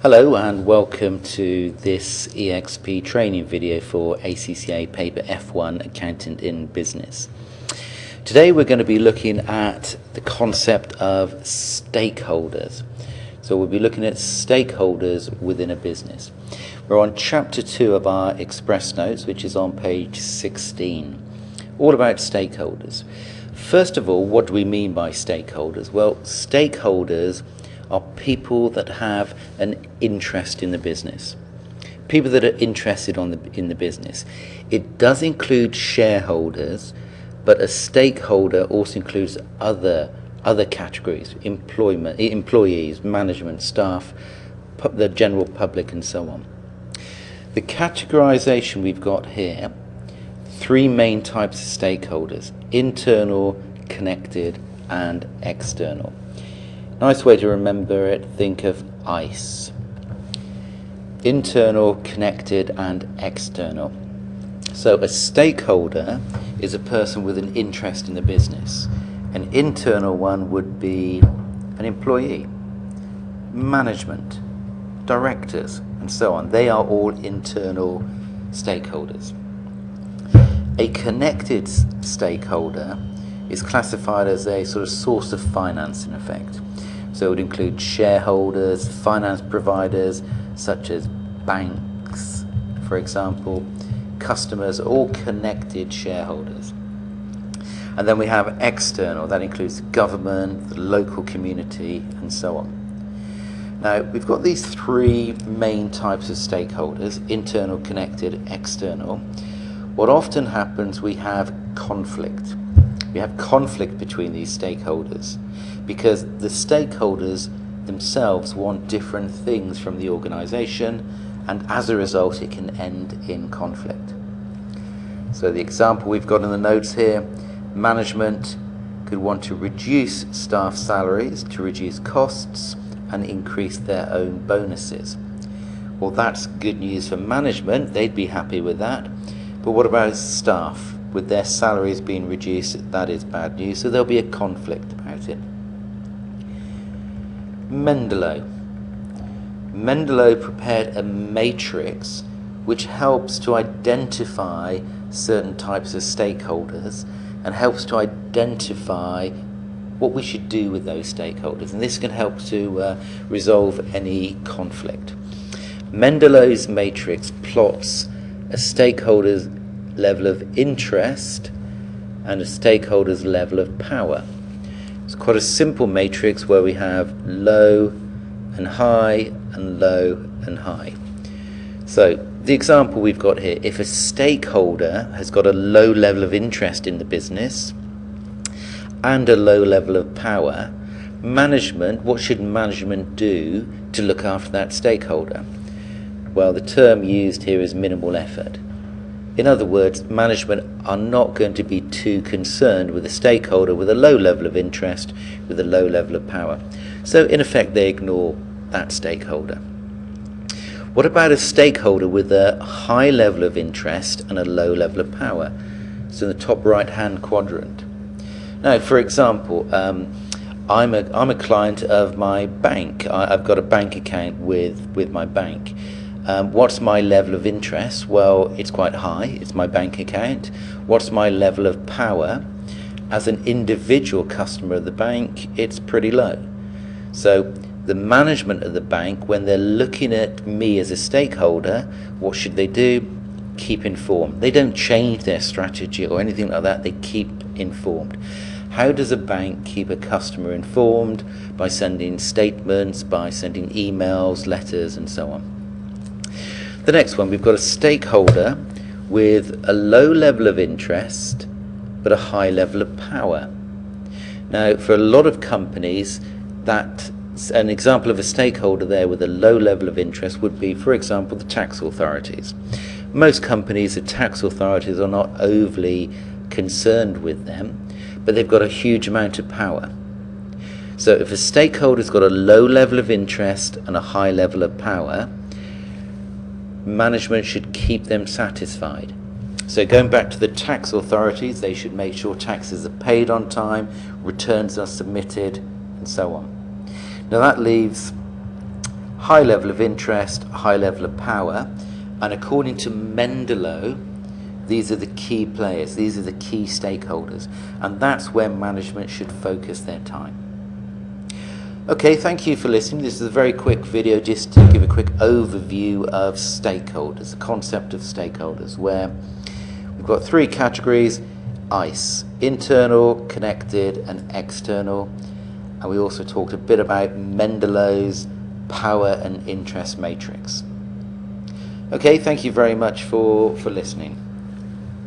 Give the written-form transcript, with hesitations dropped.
Hello and welcome to this EXP training video for ACCA Paper F1 Accountant in Business. Today we're going to be looking at the concept of stakeholders. So we'll be looking at stakeholders within a business. We're on chapter 2 of our Express Notes, which is on page 16, all about stakeholders. First of all, what do we mean by stakeholders? Well, stakeholders are people that have an interest in the business, people that are interested in the business. It does include shareholders, but a stakeholder also includes other categories: employees, management, staff, the general public, and so on. The categorization we've got here: three main types of stakeholders: internal, connected, and external. Nice way to remember it: think of ICE. Internal, connected, and external. So a stakeholder is a person with an interest in the business. An internal one would be an employee, management, directors, and so on. They are all internal stakeholders. A connected stakeholder is classified as a sort of source of finance, in effect. So it would include shareholders, finance providers such as banks, for example, customers, all connected shareholders. And then we have external, that includes government, the local community, and so on. Now, we've got these three main types of stakeholders: internal, connected, external. What often happens, we have conflict. We have conflict between these stakeholders because the stakeholders themselves want different things from the organization, and as a result it can end in conflict. So the example we've got in the notes here: management could want to reduce staff salaries to reduce costs and increase their own bonuses. Well, that's good news for management, they'd be happy with that. But what about staff? With their salaries being reduced, that is bad news, so there'll be a conflict about it. Mendeley prepared a matrix which helps to identify certain types of stakeholders and helps to identify what we should do with those stakeholders, and this can help to resolve any conflict. Mendeley's matrix plots a stakeholder's level of interest and a stakeholder's level of power. It's quite a simple matrix where we have low and high and low and high. So the example we've got here: if a stakeholder has got a low level of interest in the business and a low level of power, what should management do to look after that stakeholder? Well, the term used here is minimal effort. In other words, management are not going to be too concerned with a stakeholder with a low level of interest, with a low level of power. So in effect, they ignore that stakeholder. What about a stakeholder with a high level of interest and a low level of power? So in the top right-hand quadrant. Now, for example, I'm a client of my bank. I've got a bank account with my bank. What's my level of interest? Well, it's quite high. It's my bank account. What's my level of power? As an individual customer of the bank, it's pretty low. So the management of the bank, when they're looking at me as a stakeholder, what should they do? Keep informed. They don't change their strategy or anything like that. They keep informed. How does a bank keep a customer informed? By sending statements, by sending emails, letters, and so on. The next one, we've got a stakeholder with a low level of interest but a high level of power. Now, for a lot of companies, an example of a stakeholder there with a low level of interest would be, for example, the tax authorities. Most companies, the tax authorities are not overly concerned with them, but they've got a huge amount of power. So if a stakeholder's got a low level of interest and a high level of power, management should keep them satisfied. So going back to the tax authorities, they should make sure taxes are paid on time, returns are submitted, and so on. Now that leaves high level of interest, high level of power, and according to Mendeley, these are the key players, these are the key stakeholders, and that's where management should focus their time. Okay, thank you for listening. This is a very quick video just to give a quick overview of stakeholders, the concept of stakeholders, where we've got three categories: ICE, internal, connected, and external. And we also talked a bit about Mendeley's power and interest matrix. Okay, thank you very much for listening.